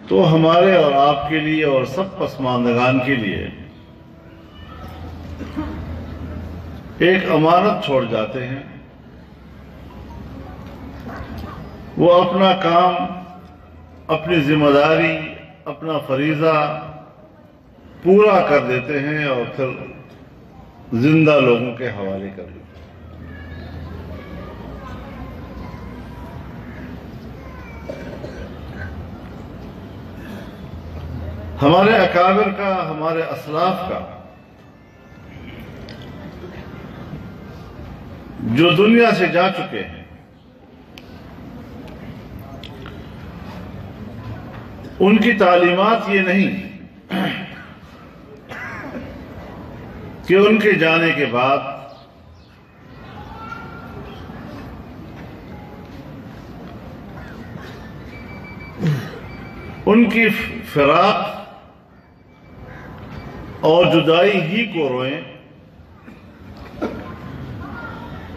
تو ہمارے اور آپ کے لیے اور سب پسماندگان کے لیے ایک امانت چھوڑ جاتے ہیں. وہ اپنا کام، اپنی ذمہ داری، اپنا فریضہ پورا کر دیتے ہیں اور پھر زندہ لوگوں کے حوالے کر دیتے ہیں. ہمارے اکابر کا، ہمارے اسلاف کا جو دنیا سے جا چکے ہیں، ان کی تعلیمات یہ نہیں کہ ان کے جانے کے بعد ان کی فراق اور جدائی ہی کو روئیں،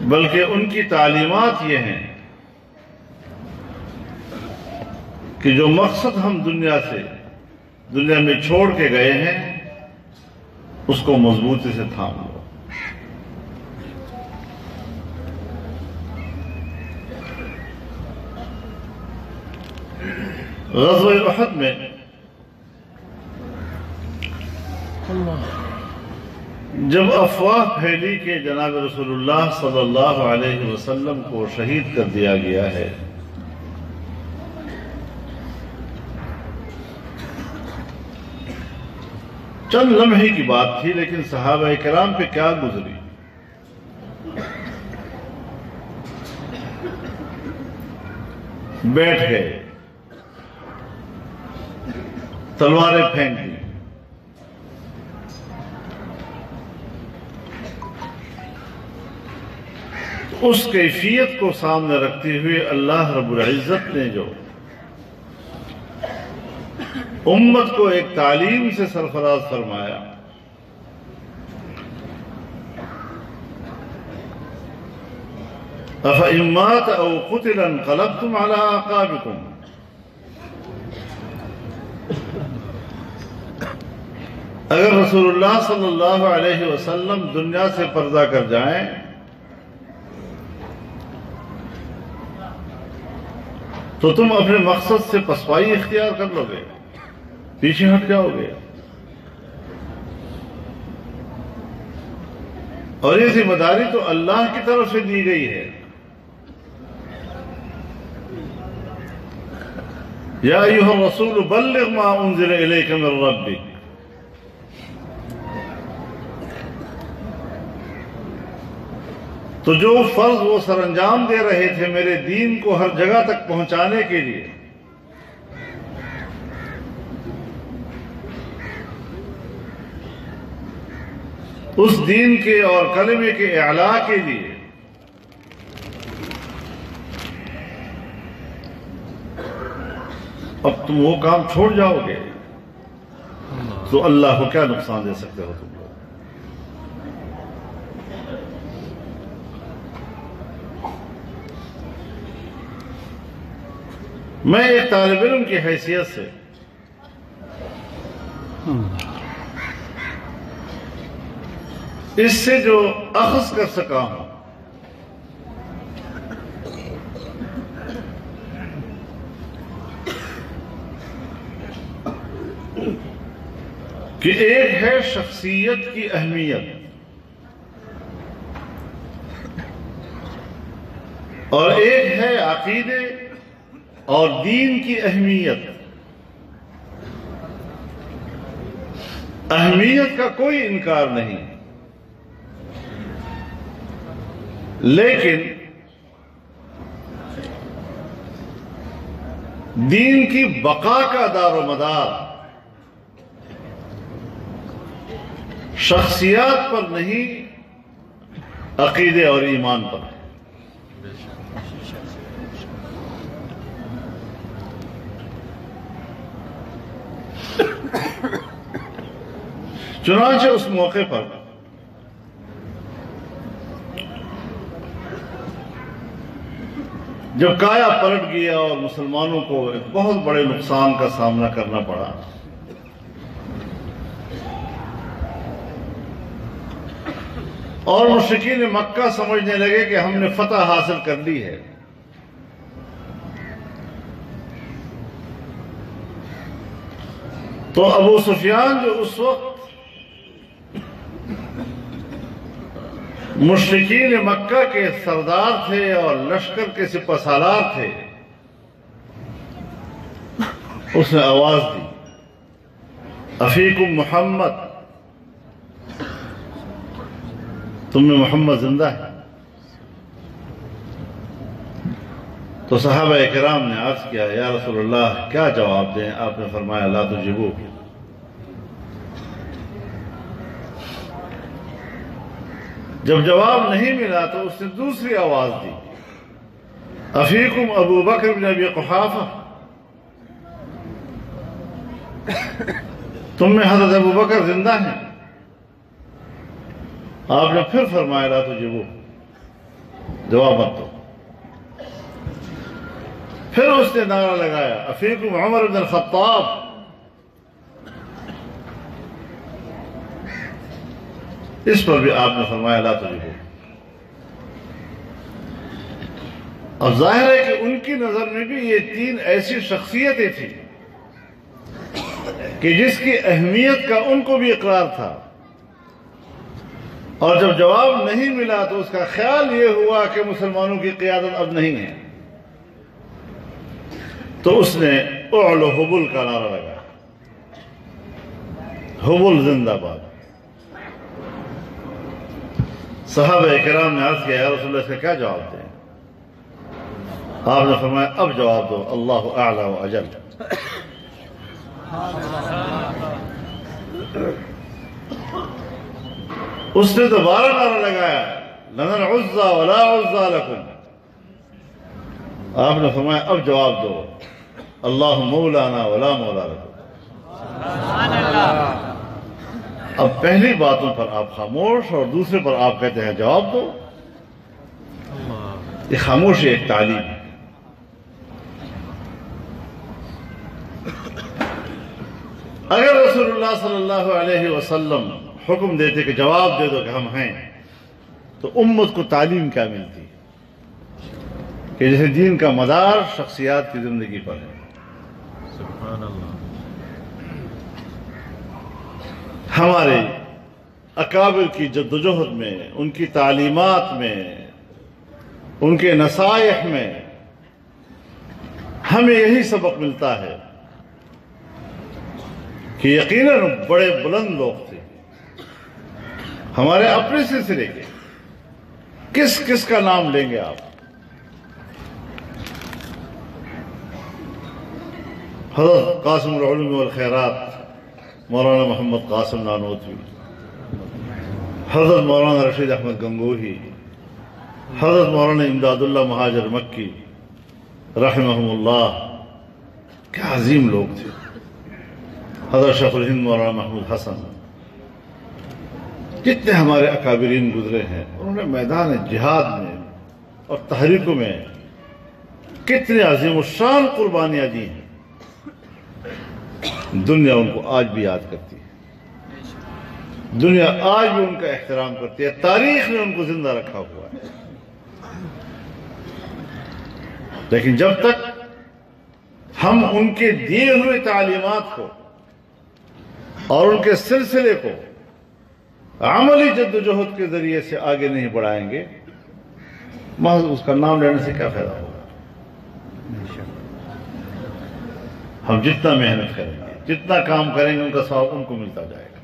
بلکہ ان کی تعلیمات یہ ہیں کہ جو مقصد ہم دنیا میں چھوڑ کے گئے ہیں اس کو مضبوطی سے تھام لو. غزوہ احد میں جب افواہ پھیلی کہ جناب رسول اللہ صلی اللہ علیہ وسلم کو شہید کر دیا گیا ہے، چند لمحے کی بات تھی لیکن صحابہ کرام پہ کیا گزری. بیٹھ گئے، تلواریں پھینک دی. اس کیفیت کو سامنے رکھتے ہوئے اللہ رب العزت نے جو امت کو ایک تعلیم سے سرفراز فرمایا، أَفَإِن مَّاتَ أَوْ قُتِلَ انقلبتم عَلَىٰ أَعْقَابِكُمْ. اگر رسول اللہ صلی اللہ علیہ وسلم دنیا سے پردہ کر جائیں تو تم اپنے مقصد سے پسپائی اختیار کر لو گے، پیچھے ہٹ جاؤ گے. اور یہ ذمہ داری تو اللہ کی طرف سے دی گئی ہے. یا ایھا الرسول بلغ ما انزل الیک من ربک. تو جو فرض وہ سر انجام دے رہے تھے میرے دین کو ہر جگہ تک پہنچانے کے لیے، اس دین کے اور کلمے کے اعلاء کے لیے اب تم وہ کام چھوڑ جاؤ گے تو اللہ کو کیا نقصان دے سکتے ہو تم لوگ. میں ایک طالب علم کی حیثیت سے اس سے جو اخذ کر سکا ہوں کہ ایک ہے شخصیت کی اہمیت اور ایک ہے عقیدے اور دین کی اہمیت. اہمیت کا کوئی انکار نہیں، لیکن دین کی بقا کا دار و مدار شخصیات پر نہیں، عقیدے اور ایمان پر. چنانچہ اس موقع پر جب کایا پلٹ گیا اور مسلمانوں کو ایک بہت بڑے نقصان کا سامنا کرنا پڑا، اور مشرکین مکہ سمجھنے لگے کہ ہم نے فتح حاصل کر لی ہے، تو ابو سفیان جو اس وقت مشرکین مکہ کے سردار تھے اور لشکر کے سپہ سالار تھے، اس نے آواز دی افیکم محمد، تم میں محمد زندہ ہے؟ تو صحابہ کرام نے عرض کیا یا رسول اللہ کیا جواب دیں؟ آپ نے فرمایا لا تجیبو، جب جواب نہیں ملا تو اس نے دوسری آواز دی افیکم ابو بکر بن ابی قحافہ، تم میں حضرت ابو بکر زندہ ہیں؟ آپ نے پھر فرمایا لا تجیبو، جواب مت دو۔ پھر اس نے نعرہ لگایا افیکم عمر بن الخطاب، اس پر بھی آپ نے فرمایا لا تجیبو۔ اب ظاہر ہے کہ ان کی نظر میں بھی یہ تین ایسی شخصیتیں تھیں کہ جس کی اہمیت کا ان کو بھی اقرار تھا، اور جب جواب نہیں ملا تو اس کا خیال یہ ہوا کہ مسلمانوں کی قیادت اب نہیں ہے، تو اس نے اعلو حبل کا نعرہ لگا، حبل زندہ باد۔ صحابہ کرام نے عرض کیا یا رسول اللہ اس کا کیا جواب دیں؟ آپ نے فرمایا اب جواب دو اللہ اعلی و اجل۔ اس نے دوبارہ نعرہ لگایا لنا العزى ولا عزى لكم، آپ نے فرمایا اب جواب دو اللہ مولانا ولا مولا لكم۔ اب پہلی باتوں پر آپ خاموش اور دوسرے پر آپ کہتے ہیں جواب دو، یہ خاموشی ایک تعلیم ہے۔ اگر رسول اللہ صلی اللہ علیہ وسلم حکم دیتے کہ جواب دے دو کہ ہم ہیں، تو امت کو تعلیم کیا ملتی کہ جیسے دین کا مدار شخصیات کی زندگی پر ہے۔ سبحان اللہ۔ ہمارے اکابر کی جدوجہد میں، ان کی تعلیمات میں، ان کے نصائح میں ہمیں یہی سبق ملتا ہے کہ یقیناً بڑے بلند لوگ تھے، ہمارے اپنے سلسلے کے، کس کس کا نام لیں گے آپ؟ حضرت قاسم العلوم والخیرات مولانا محمد قاسم نانوتوی، حضرت مولانا رشید احمد گنگوہی، حضرت مولانا امداد اللہ مہاجر مکی رحمہم اللہ، کیا عظیم لوگ تھے، حضرت شیخ الہند مولانا محمود حسن، جتنے ہمارے اکابرین گزرے ہیں، انہوں نے میدان جہاد میں اور تحریکوں میں کتنے عظیم الشان قربانیاں دی ہیں، دنیا ان کو آج بھی یاد کرتی ہے، دنیا آج بھی ان کا احترام کرتی ہے، تاریخ نے ان کو زندہ رکھا ہوا ہے۔ لیکن جب تک ہم ان کے دیے ہوئے تعلیمات کو اور ان کے سلسلے کو عملی جدوجہد کے ذریعے سے آگے نہیں بڑھائیں گے، محض اس کا نام لینے سے کیا فائدہ ہوگا؟ ہم جتنا محنت کریں گے، جتنا کام کریں گے، ان کا ثواب ان کو ملتا جائے گا۔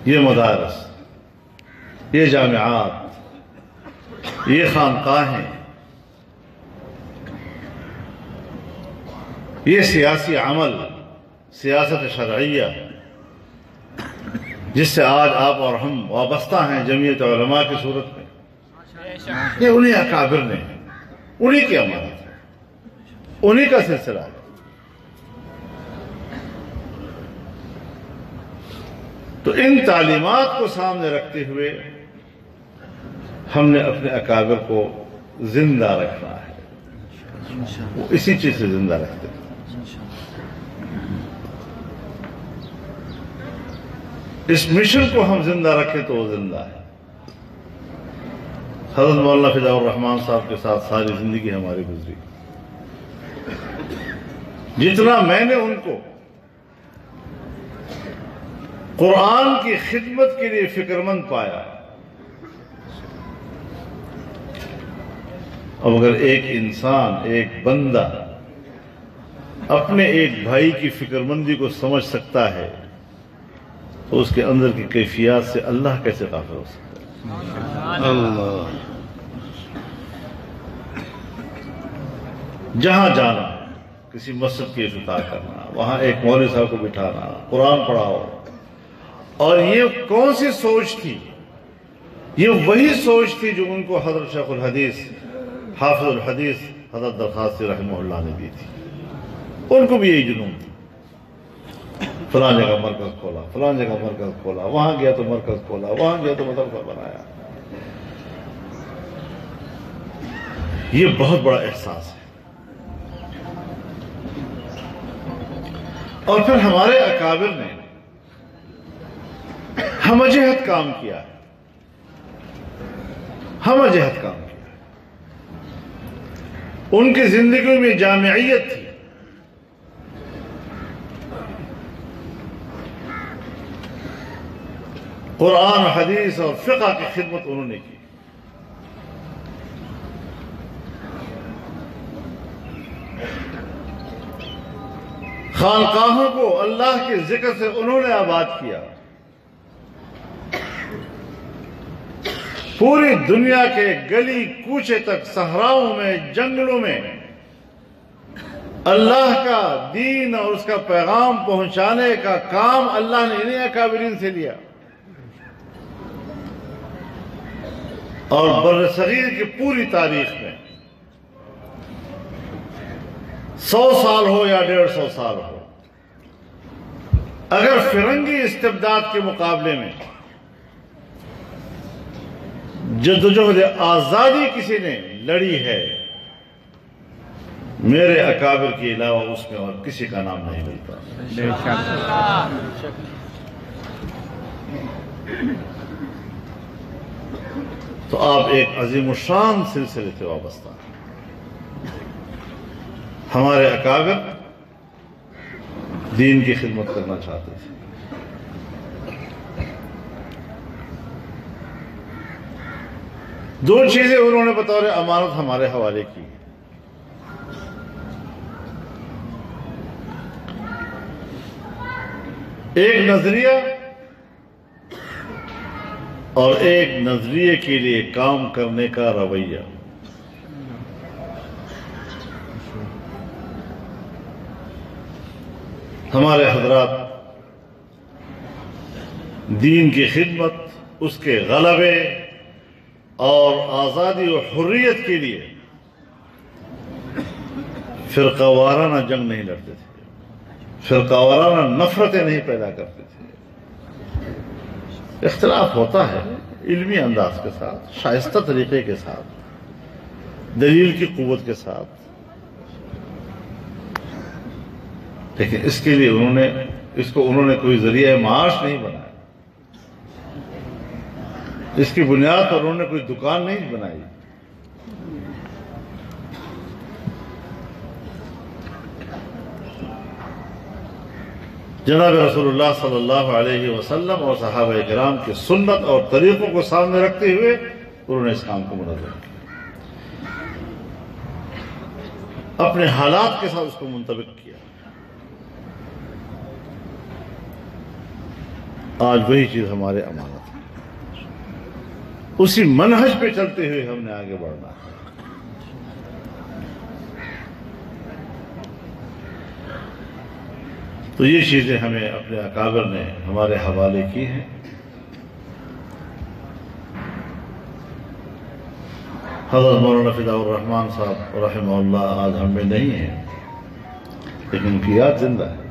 یہ مدارس، یہ جامعات، یہ خانقاہیں، یہ سیاسی عمل، سیاست شرعیہ جس سے آج آپ اور ہم وابستہ ہیں جمعیت علماء کی صورت میں، یہ انہی اکابر نے، انہی کی امانت ہے، انہی کا سلسلہ ہے۔ تو ان تعلیمات کو سامنے رکھتے ہوئے ہم نے اپنے اکابر کو زندہ رکھنا ہے، وہ اسی چیز سے زندہ رکھتے ہیں۔ اس مشن کو ہم زندہ رکھیں تو وہ زندہ ہے۔ حضرت مولانا فداء الرحمان صاحب کے ساتھ ساری زندگی ہماری گزری، جتنا میں نے ان کو قرآن کی خدمت کے لیے فکر مند پایا، اب اگر ایک انسان، ایک بندہ اپنے ایک بھائی کی فکر مندی کو سمجھ سکتا ہے تو اس کے اندر کی کیفیات سے اللہ کیسے غافل ہو سکتا ہے؟ اللہ، جہاں جانا، کسی مسجد کی افتتاح کرنا، وہاں ایک مولوی صاحب کو بٹھانا، قرآن پڑھاؤ، اور یہ کون سی سوچ تھی؟ یہ وہی سوچ تھی جو ان کو حضرت شیخ الحدیث حافظ الحدیث حضرت درخواست رحمہ اللہ نے دی تھی۔ ان کو بھی یہی جنون تھی، فلاں جگہ مرکز کھولا، فلاں جگہ مرکز کھولا، وہاں گیا تو مرکز کھولا، وہاں گیا تو مدرسہ بنایا۔ یہ بہت بڑا احساس ہے۔ اور پھر ہمارے اکابر نے ہم جہت کام کیا ہے، ہم جہت کام کیا۔ ان کی زندگی میں جامعیت تھی، قرآن، حدیث اور فقہ کی خدمت انہوں نے کی۔ خانقاہوں کو اللہ کے ذکر سے انہوں نے آباد کیا۔ پوری دنیا کے گلی کوچے تک، صحراؤں میں، جنگلوں میں اللہ کا دین اور اس کا پیغام پہنچانے کا کام اللہ نے انہیں اکابرین سے لیا۔ اور برصغیر کی پوری تاریخ میں 100 سال ہو یا 150 سال ہو، اگر فرنگی استبداد کے مقابلے میں جدوجہد آزادی کسی نے لڑی ہے، میرے اکابر کے علاوہ اس میں اور کسی کا نام نہیں ملتا۔ تو آپ ایک عظیم الشان سلسلے سے وابستہ ہیں۔ ہمارے اکابر دین کی خدمت کرنا چاہتے تھے۔ دو چیزیں انہوں نے بطور امانت ہمارے حوالے کی۔ ایک نظریہ اور ایک نظریے کے لیے کام کرنے کا رویہ۔ ہمارے حضرات دین کی خدمت، اس کے غلبے اور آزادی و حریت کے لیے فرقہ وارانہ جنگ نہیں لڑتے تھے، فرقہ وارانہ نفرتیں نہیں پیدا کرتے تھے۔ اختلاف ہوتا ہے علمی انداز کے ساتھ، شائستہ طریقے کے ساتھ، دلیل کی قوت کے ساتھ، لیکن اس کے لیے انہوں نے کوئی ذریعہ معاش نہیں بنایا، اس کی بنیاد پر انہوں نے کوئی دکان نہیں بنائی۔ جناب رسول اللہ صلی اللہ علیہ وسلم اور صحابہ کرام کی سنت اور طریقوں کو سامنے رکھتے ہوئے انہوں نے اس کام کو منظم کیا، اپنے حالات کے ساتھ اس کو منطبق کیا۔ آج وہی چیز ہمارے امانت ہے، اسی منہج پہ چلتے ہوئے ہم نے آگے بڑھنا ہے۔ تو یہ چیزیں ہمیں اپنے اکابر نے ہمارے حوالے کی ہیں۔ حضرت مولانا فداء الرحمان صاحب رحمہ اللہ آج ہم میں نہیں ہیں، لیکن ان کی یاد زندہ ہے،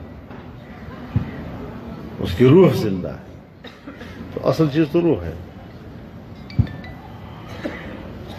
اس کی روح زندہ ہے۔ تو اصل چیز تو روح ہے۔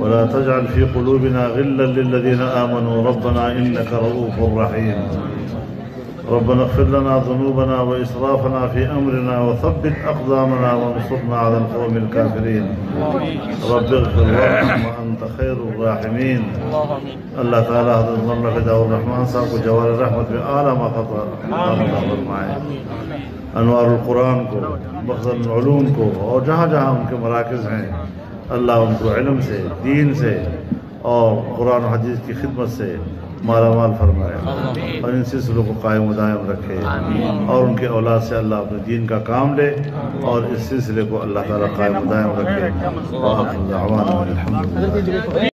ولا تجعل في قلوبنا غلا للذين آمنوا ربنا إنك رؤوف رحيم. ربنا اغفر لنا ذنوبنا وإسرافنا في أمرنا وثبت أقدامنا وانصرنا على القوم الكافرين. رب اغفر وارحم وأنت خير الراحمين. اللہ تعالی حضرت مولانا فداء الرحمان صاحب کو جوار رحمت میں اعلیٰ مقام فرمائے، انوار القرآن کو، مخزن العلوم کو، اور جہاں جہاں ان کے مراکز ہیں اللہ ان کو علم سے، دین سے اور قرآن و حدیث کی خدمت سے مالا مال فرمائے اور ان سلسلوں کو قائم و دائم رکھے اور ان کے اولاد سے اللہ اپنے دین کا کام لے اور اس سلسلے کو اللہ تعالیٰ قائم و دائم رکھے۔ وآخر دعوانا الحمدللہ۔